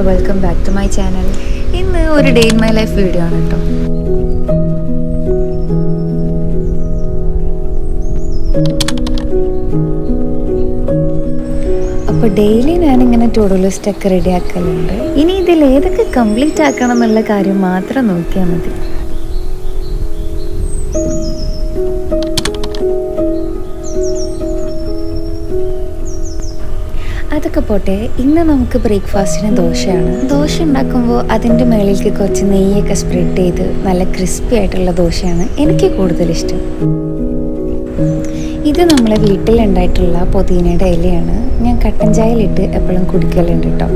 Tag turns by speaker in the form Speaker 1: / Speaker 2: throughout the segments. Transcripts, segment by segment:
Speaker 1: Welcome back to my channel. ഇന്ന് ഒരു day in my life video ആണ് കേട്ടോ. അപ്പോൾ ഡെയിലി ഞാനിങ്ങനെ ടു ഡു ലിസ്റ്റ് ഒക്കെ റെഡി ആക്കലുണ്ട്. ഇനി ഇതിൽ ഏതൊക്കെ കംപ്ലീറ്റ് ആക്കണം എന്നുള്ള കാര്യം മാത്രം നോക്കിയാൽ മതി. അതൊക്കെ പോട്ടെ, ഇന്ന് നമുക്ക് ബ്രേക്ക്ഫാസ്റ്റിന് ദോശയാണ്. ദോശ ഉണ്ടാക്കുമ്പോൾ അതിൻ്റെ മേളിലേക്ക് കുറച്ച് നെയ്യൊക്കെ സ്പ്രെഡ് ചെയ്ത് നല്ല ക്രിസ്പി ആയിട്ടുള്ള ദോശയാണ് എനിക്ക് കൂടുതലിഷ്ടം. ഇത് നമ്മളെ വീട്ടിലുണ്ടായിട്ടുള്ള പുതിനയുടെ ഇലയാണ്. ഞാൻ കട്ടൻ ചായയിലിട്ട് എപ്പോഴും കുടിക്കലുണ്ട് കേട്ടോ.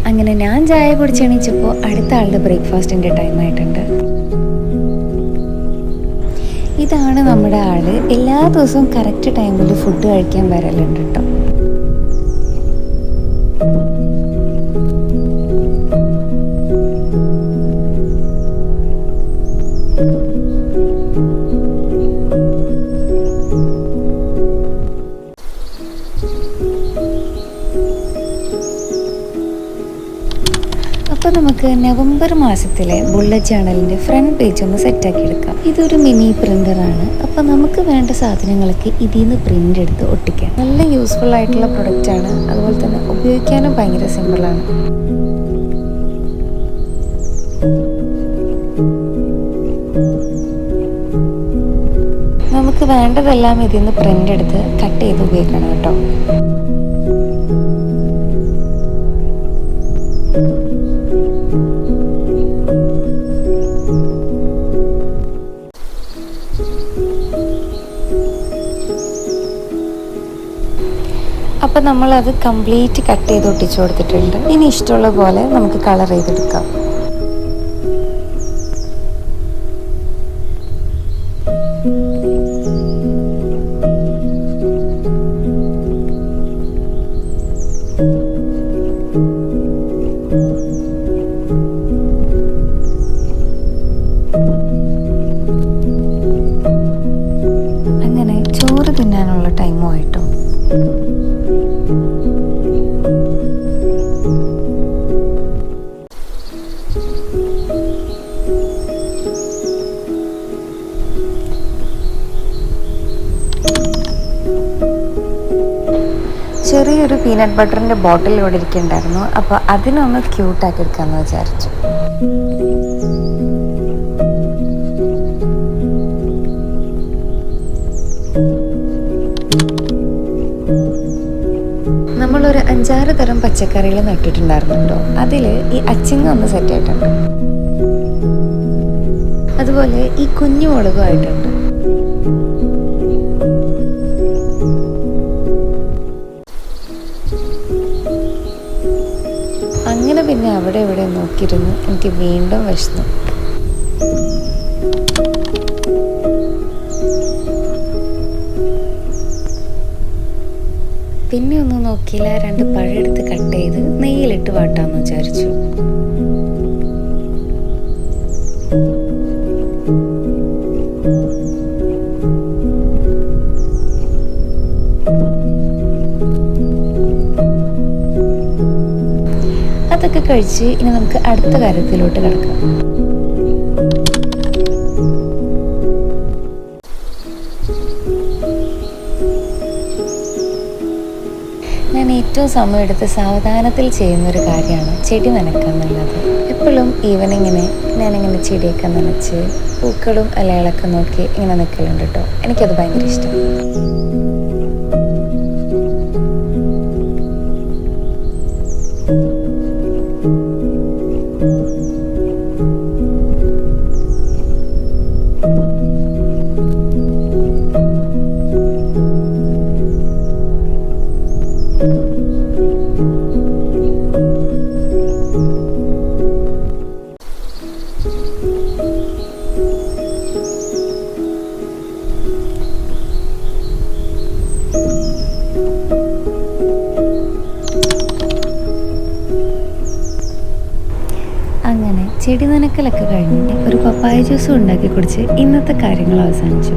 Speaker 1: അങ്ങനെ ഞാൻ ചായ കുടിച്ചെണീച്ചപ്പോൾ അടുത്ത ആളുടെ ബ്രേക്ക്ഫാസ്റ്റിൻ്റെ ടൈമായിട്ടുണ്ട്. ഇതാണ് നമ്മുടെ ആള്. എല്ലാ ദിവസവും കറക്റ്റ് ടൈമിൽ ഫുഡ് കഴിക്കാൻ വരലുണ്ട് കേട്ടോ. അപ്പോൾ നമുക്ക് നവംബർ മാസത്തിലെ ബുള്ളറ്റ് ജേണലിൻ്റെ ഫ്രണ്ട് പേജ് ഒന്ന് സെറ്റാക്കി എടുക്കാം. ഇതൊരു മിനി പ്രിൻ്ററാണ്. അപ്പോൾ നമുക്ക് വേണ്ട സാധനങ്ങളൊക്കെ ഇതിൽ നിന്ന് പ്രിൻ്റ് എടുത്ത് ഒട്ടിക്കാം. നല്ല യൂസ്ഫുൾ ആയിട്ടുള്ള പ്രൊഡക്റ്റാണ്. അതുപോലെ തന്നെ ഉപയോഗിക്കാനും ഭയങ്കര സിമ്പിളാണ്. നമുക്ക് വേണ്ടതെല്ലാം ഇതിൽ നിന്ന് പ്രിൻ്റ് എടുത്ത് കട്ട് ചെയ്ത് ഉപയോഗിക്കണം കേട്ടോ. അപ്പം നമ്മളത് കംപ്ലീറ്റ് കട്ട് ചെയ്ത് ഒട്ടിച്ചു കൊടുത്തിട്ടുണ്ട്. ഇനി ഇഷ്ടമുള്ള പോലെ നമുക്ക് കളർ ചെയ്തെടുക്കാം. അങ്ങനെ ചോറ് തിന്നാനുള്ള ടൈമുമായിട്ടോ. ചെറിയൊരു പീനട്ട് ബട്ടറിൻ്റെ ബോട്ടിൽ ഇവിടെ ഇരിക്കുന്നുണ്ടായിരുന്നു. അപ്പോൾ അതിനൊന്ന് ക്യൂട്ടാക്കി എടുക്കാമെന്ന് വിചാരിച്ചു. നമ്മളൊരു 5-6 തരം പച്ചക്കറികൾ നട്ടിട്ടുണ്ടായിരുന്നുണ്ടോ. അതിൽ ഈ അച്ചിങ്ങ ഒന്ന് സെറ്റായിട്ടുണ്ട്. അതുപോലെ ഈ കുഞ്ഞു മുളകുമായിട്ടുണ്ട്. അങ്ങനെ പിന്നെ അവിടെ ഇവിടെ നോക്കിയിരുന്നു എനിക്ക് വീണ്ടും വിശന്നു. പിന്നെ ഒന്നും നോക്കിയില്ല, 2 പഴം എടുത്ത് കട്ട് ചെയ്ത് നെയ്യിലിട്ട് വാട്ടാമെന്ന് വിചാരിച്ചു. അതൊക്കെ കഴിച്ച് ഇനി നമുക്ക് അടുത്ത കാര്യത്തിലോട്ട് കിടക്കാം. ഞാൻ ഏറ്റവും സമയമെടുത്ത് സാവധാനത്തിൽ ചെയ്യുന്നൊരു കാര്യമാണ് ചെടി നനയ്ക്കുക എന്നുള്ളത്. എപ്പോഴും ഈവനിങ്ങിന് ഞാനിങ്ങനെ ചെടിയൊക്കെ നനച്ച് പൂക്കളും ഇലകളൊക്കെ നോക്കി ഇങ്ങനെ നിൽക്കലുണ്ട് കേട്ടോ. എനിക്കത് ഭയങ്കര ഇഷ്ടം. ചെടി നനക്കലൊക്കെ കഴിഞ്ഞ് ഒരു പപ്പായ ജ്യൂസും ഉണ്ടാക്കി കുടിച്ച് ഇന്നത്തെ കാര്യങ്ങൾ അവസാനിച്ചു.